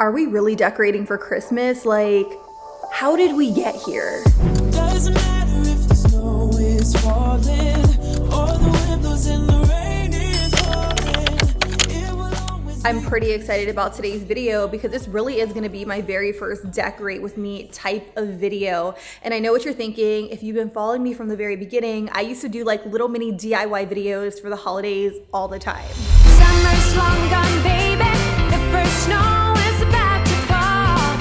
Are we really decorating for Christmas? Like, how did we get here? Doesn't matter if the snow is falling or the wind blows and the rain is pouring. It will always I'm pretty excited about today's video because this really is gonna be my very first decorate with me type of video. And I know what you're thinking. If you've been following me from the very beginning, I used to do like little mini DIY videos for the holidays all the time. Summer's long gone, baby. The first snow is about to fall.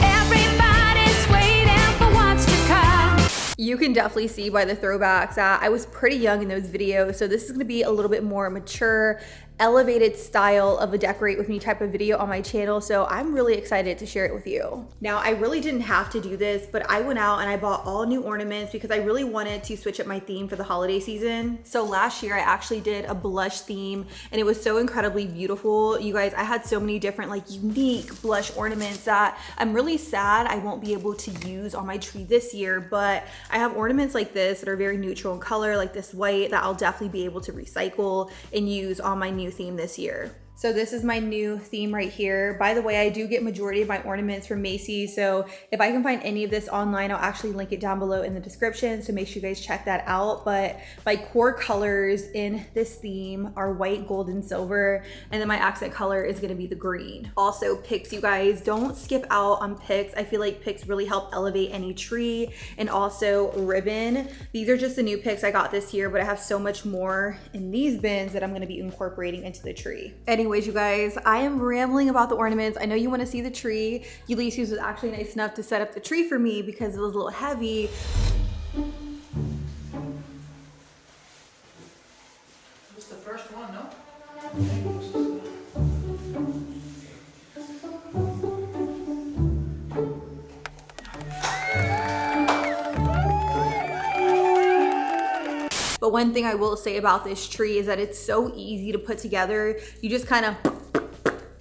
Everybody's waiting for what's to come. You can definitely see by the throwbacks that I was pretty young in those videos. So this is gonna be a little bit more mature, elevated style of a decorate with me type of video on my channel. So I'm really excited to share it with you. Now, I really didn't have to do this, but I went out and I bought all new ornaments because I really wanted to switch up my theme for the holiday season. So last year I actually did a blush theme and it was so incredibly beautiful. You guys, I had so many different like unique blush ornaments that I'm really sad I won't be able to use on my tree this year, but I have ornaments like this that are very neutral in color, like this white, that I'll definitely be able to recycle and use on my new theme this year. So this is my new theme right here. By the way, I do get majority of my ornaments from Macy's. So if I can find any of this online, I'll actually link it down below in the description. So make sure you guys check that out. But my core colors in this theme are white, gold, and silver. And then my accent color is gonna be the green. Also picks, you guys, don't skip out on picks. I feel like picks really help elevate any tree. And also ribbon. These are just the new picks I got this year, but I have so much more in these bins that I'm gonna be incorporating into the tree. Anyways, you guys, I am rambling about the ornaments. I know you want to see the tree. Ulysses was actually nice enough to set up the tree for me because it was a little heavy. This the first one, no? But one thing I will say about this tree is that it's so easy to put together. You just kind of,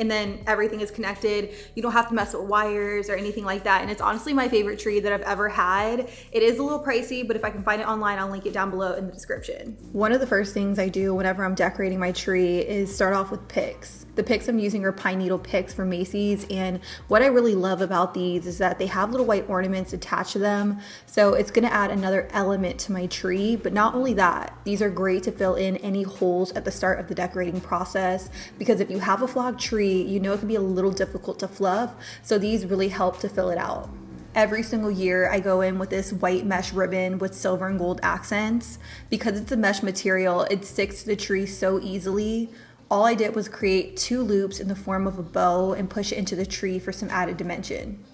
and then everything is connected. You don't have to mess with wires or anything like that. And it's honestly my favorite tree that I've ever had. It is a little pricey, but if I can find it online, I'll link it down below in the description. One of the first things I do whenever I'm decorating my tree is start off with picks. The picks I'm using are pine needle picks from Macy's. And what I really love about these is that they have little white ornaments attached to them. So it's gonna add another element to my tree. But not only that, these are great to fill in any holes at the start of the decorating process. Because if you have a flogged tree, you know it can be a little difficult to fluff. So these really help to fill it out. Every single year I go in with this white mesh ribbon with silver and gold accents. Because it's a mesh material, it sticks to the tree so easily. All I did was create 2 loops in the form of a bow and push it into the tree for some added dimension.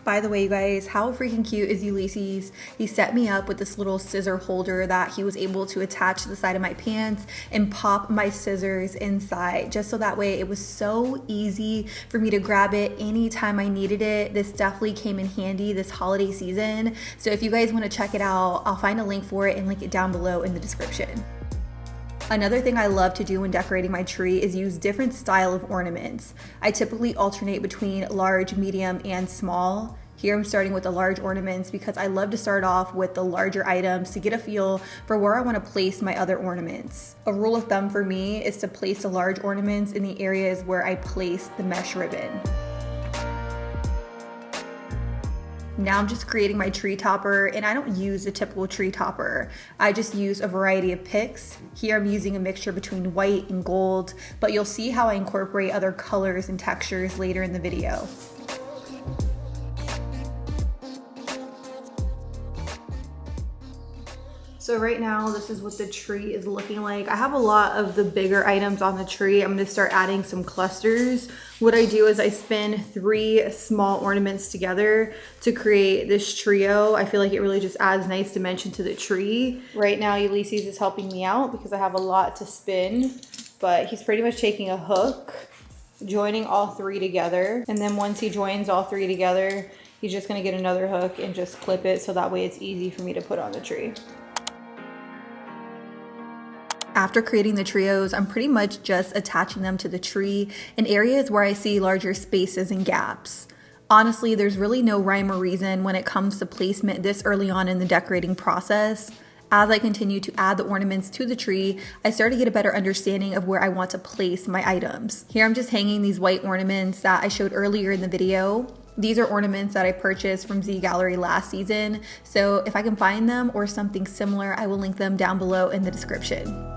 By the way, you guys, how freaking cute is Ulysses? He set me up with this little scissor holder that he was able to attach to the side of my pants and pop my scissors inside, just so that way it was so easy for me to grab it anytime I needed it. This definitely came in handy this holiday season. So if you guys want to check it out, I'll find a link for it and link it down below in the description. Another thing I love to do when decorating my tree is use different style of ornaments. I typically alternate between large, medium, and small. Here I'm starting with the large ornaments because I love to start off with the larger items to get a feel for where I want to place my other ornaments. A rule of thumb for me is to place the large ornaments in the areas where I place the mesh ribbon. Now I'm just creating my tree topper, and I don't use a typical tree topper. I just use a variety of picks. Here I'm using a mixture between white and gold, but you'll see how I incorporate other colors and textures later in the video. So right now, this is what the tree is looking like. I have a lot of the bigger items on the tree. I'm gonna start adding some clusters. What I do is I spin 3 small ornaments together to create this trio. I feel like it really just adds nice dimension to the tree. Right now, Ulysses is helping me out because I have a lot to spin, but he's pretty much taking a hook, joining all 3 together. And then once he joins all 3 together, he's just gonna get another hook and just clip it so that way it's easy for me to put on the tree. After creating the trios, I'm pretty much just attaching them to the tree in areas where I see larger spaces and gaps. Honestly, there's really no rhyme or reason when it comes to placement this early on in the decorating process. As I continue to add the ornaments to the tree, I start to get a better understanding of where I want to place my items. Here I'm just hanging these white ornaments that I showed earlier in the video. These are ornaments that I purchased from Z Gallery last season, so if I can find them or something similar, I will link them down below in the description.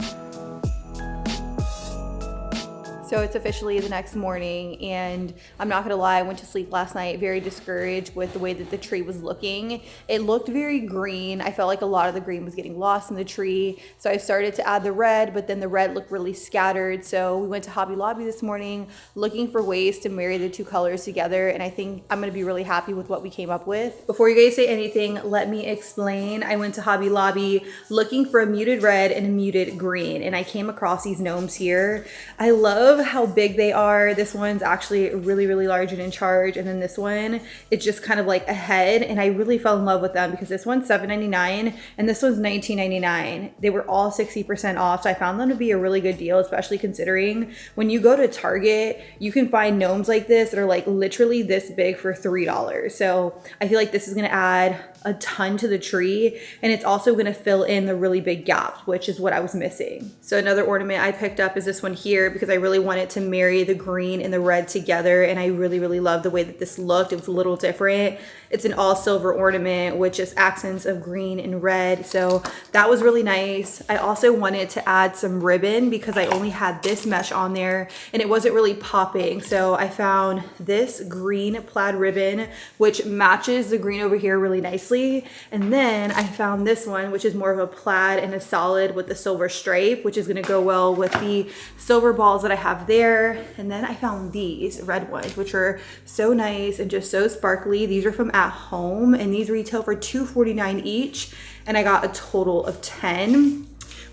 So it's officially the next morning, and I'm not gonna lie, I went to sleep last night very discouraged with the way that the tree was looking. It looked very green. I felt like a lot of the green was getting lost in the tree. So I started to add the red, but then the red looked really scattered. So we went to Hobby Lobby this morning looking for ways to marry the two colors together, and I think I'm gonna be really happy with what we came up with. Before you guys say anything, let me explain. I went to Hobby Lobby looking for a muted red and a muted green, and I came across these gnomes here. I love how big they are. This one's actually really, really large and in charge, and then this one, it's just kind of like a head, and I really fell in love with them because this one's $7.99 and this one's $19.99. They were all 60% off, so I found them to be a really good deal, especially considering when you go to Target, you can find gnomes like this that are like literally this big for $3. So I feel like this is gonna add a ton to the tree, and it's also gonna fill in the really big gaps, which is what I was missing. So another ornament I picked up is this one here because I really wanted to marry the green and the red together, and I really, really love the way that this looked. It was a little different. It's an all silver ornament with just accents of green and red, so that was really nice. I also wanted to add some ribbon because I only had this mesh on there and it wasn't really popping, so I found this green plaid ribbon which matches the green over here really nicely, and then I found this one which is more of a plaid and a solid with the silver stripe, which is going to go well with the silver balls that I have there. And then I found these red ones which are so nice and just so sparkly. These are from At Home, and these retail for $2.49 each, and I got a total of 10.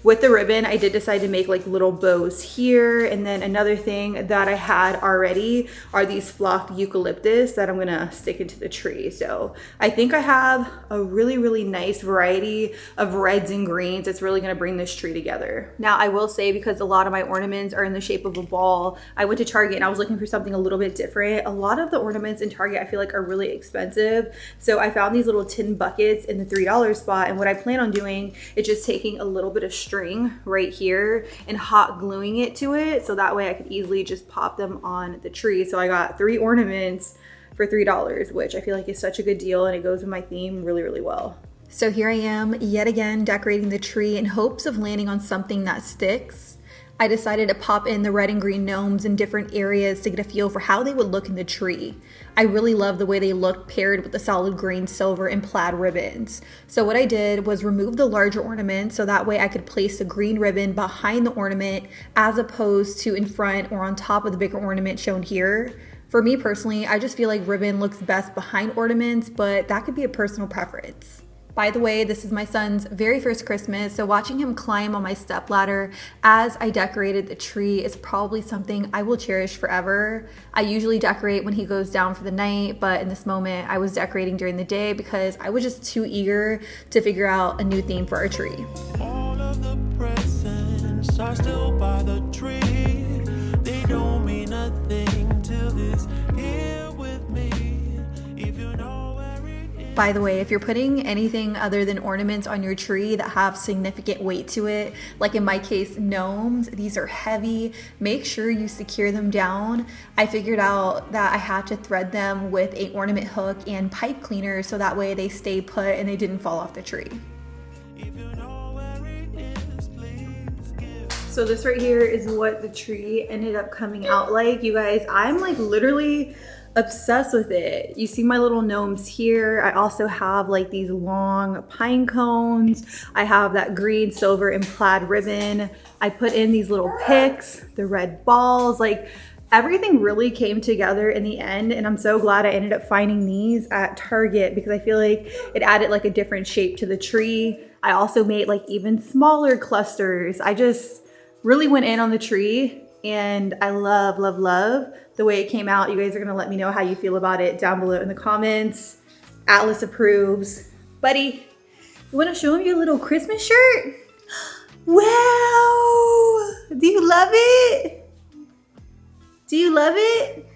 With the ribbon, I did decide to make like little bows here. And then another thing that I had already are these flocked eucalyptus that I'm gonna stick into the tree. So I think I have a really, really nice variety of reds and greens. It's really gonna bring this tree together. Now I will say, because a lot of my ornaments are in the shape of a ball, I went to Target and I was looking for something a little bit different. A lot of the ornaments in Target I feel like are really expensive. So I found these little tin buckets in the $3 spot. And what I plan on doing is just taking a little bit of string right here and hot gluing it to it, so that way I could easily just pop them on the tree. So I got 3 ornaments for $3, which I feel like is such a good deal, and it goes with my theme really, really well. So here I am yet again decorating the tree in hopes of landing on something that sticks. I decided to pop in the red and green gnomes in different areas to get a feel for how they would look in the tree. I really love the way they looked paired with the solid green, silver, and plaid ribbons. So what I did was remove the larger ornament so that way I could place the green ribbon behind the ornament as opposed to in front or on top of the bigger ornament shown here. For me personally, I just feel like ribbon looks best behind ornaments, but that could be a personal preference. By the way, this is my son's very first Christmas, so watching him climb on my stepladder as I decorated the tree is probably something I will cherish forever. I usually decorate when he goes down for the night, but in this moment I was decorating during the day because I was just too eager to figure out a new theme for our tree. All of the presents are still by the tree. They don't mean nothing till this here with me. If you know where it is. By the way, if you're putting anything other than ornaments on your tree that have significant weight to it, like in my case, gnomes, these are heavy, make sure you secure them down. I figured out that I had to thread them with an ornament hook and pipe cleaner so that way they stay put and they didn't fall off the tree. If you know where it is, please give. So this right here is what the tree ended up coming out like. You guys, I'm like literally obsessed with it. You see my little gnomes here. I also have like these long pine cones. I have that green, silver, and plaid ribbon. I put in these little picks, the red balls, like everything really came together in the end, and I'm so glad I ended up finding these at Target because I feel like it added like a different shape to the tree. I also made like even smaller clusters. I just really went in on the tree, and I love, love, love the way it came out. You guys are gonna let me know how you feel about it down below in the comments. Atlas approves. Buddy, you wanna show him your little Christmas shirt? Wow, do you love it? Do you love it?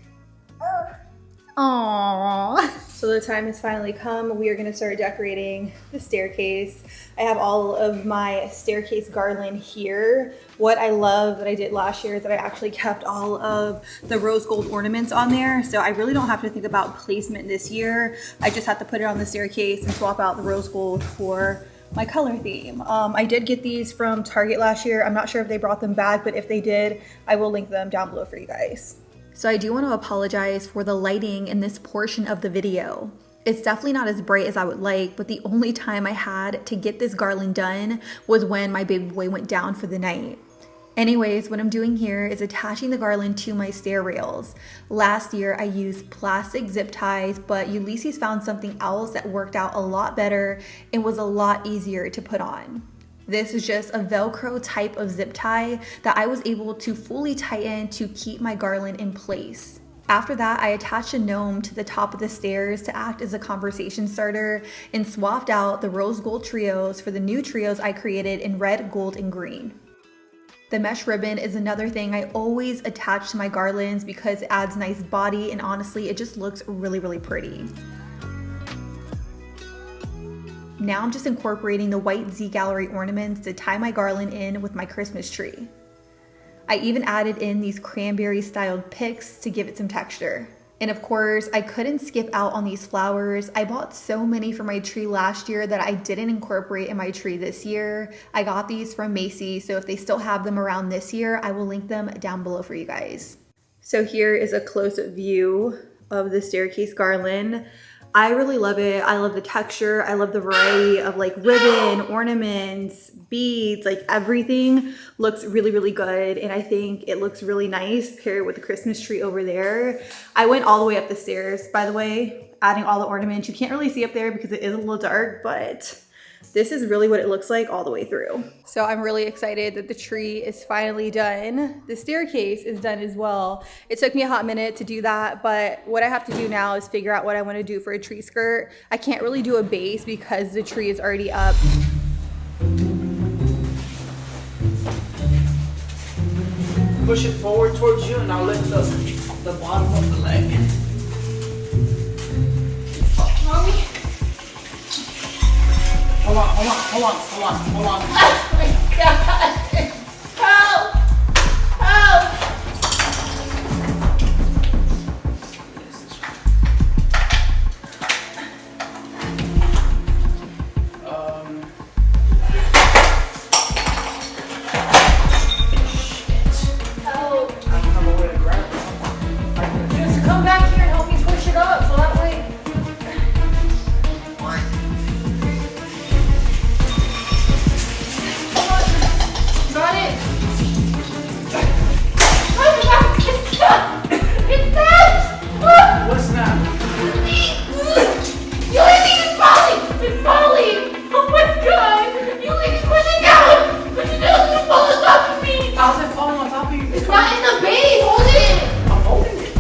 Aww. So the time has finally come. We are gonna start decorating the staircase. I have all of my staircase garland here. What I love that I did last year is that I actually kept all of the rose gold ornaments on there. So I really don't have to think about placement this year. I just have to put it on the staircase and swap out the rose gold for my color theme. I did get these from Target last year. I'm not sure if they brought them back, but if they did, I will link them down below for you guys. So I do want to apologize for the lighting in this portion of the video. It's definitely not as bright as I would like, but the only time I had to get this garland done was when my baby boy went down for the night. Anyways, what I'm doing here is attaching the garland to my stair rails. Last year I used plastic zip ties, but Ulysses found something else that worked out a lot better and was a lot easier to put on. This is just a Velcro type of zip tie that I was able to fully tighten to keep my garland in place. After that, I attached a gnome to the top of the stairs to act as a conversation starter and swapped out the rose gold trios for the new trios I created in red, gold, and green. The mesh ribbon is another thing I always attach to my garlands because it adds nice body and honestly, it just looks really, really pretty. Now I'm just incorporating the white Z Gallery ornaments to tie my garland in with my Christmas tree. I even added in these cranberry styled picks to give it some texture. And of course, I couldn't skip out on these flowers. I bought so many for my tree last year that I didn't incorporate in my tree this year. I got these from Macy's, so if they still have them around this year, I will link them down below for you guys. So here is a close-up view of the staircase garland. I really love it. I love the texture. I love the variety of like ribbon, ornaments, beads, like everything looks really, really good. And I think it looks really nice paired with the Christmas tree over there. I went all the way up the stairs, by the way, adding all the ornaments. You can't really see up there because it is a little dark, but this is really what it looks like all the way through. So I'm really excited that the tree is finally done. The staircase is done as well. It took me a hot minute to do that, but what I have to do now is figure out what I want to do for a tree skirt. I can't really do a base because the tree is already up. Push it forward towards you and I'll lift the bottom of the leg. Mommy. Hold on. Oh my God. Help! Help! Help! I don't have a way to grab it. Just come back here and help me push it up so that way. Got it. Oh my God, it's stuck. It's stuck. What's that? Ulysses is falling. It's falling. Oh my God. Ulysses, push it down. Push it down. It's falling on top of me. How's it falling on top of you? It's not in the base. Hold it. I'm holding it.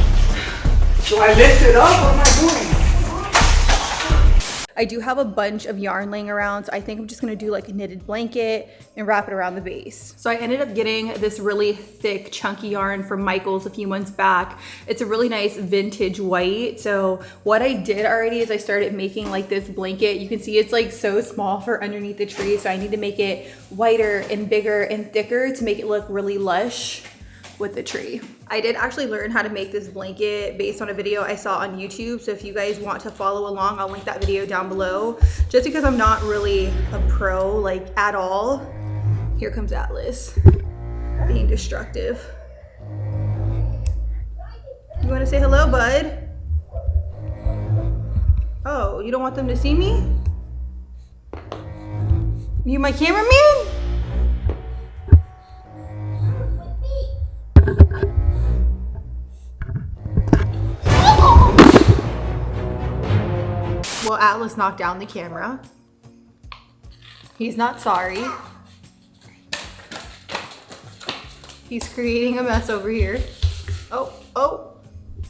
So I lift it up? What am I doing? I do have a bunch of yarn laying around, so I think I'm just gonna do like a knitted blanket and wrap it around the base. So I ended up getting this really thick, chunky yarn from Michael's a few months back. It's a really nice vintage white. So what I did already is I started making like this blanket. You can see it's like so small for underneath the tree, so I need to make it whiter and bigger and thicker to make it look really lush with the tree. I did actually learn how to make this blanket based on a video I saw on YouTube. So if you guys want to follow along, I'll link that video down below. Just because I'm not really a pro like at all. Here comes Atlas being destructive. You want to say hello, bud? Oh, you don't want them to see me? You my cameraman? Well, Atlas knocked down the camera. He's not sorry. He's creating a mess over here. Oh,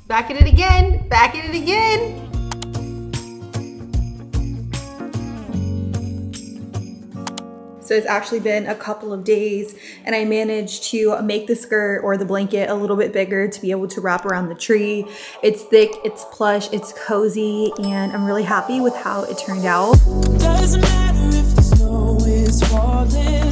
back at it again, back at it again. So it's actually been a couple of days and I managed to make the skirt or the blanket a little bit bigger to be able to wrap around the tree. It's thick, it's plush, it's cozy, and I'm really happy with how it turned out. Doesn't matter if the snow is falling.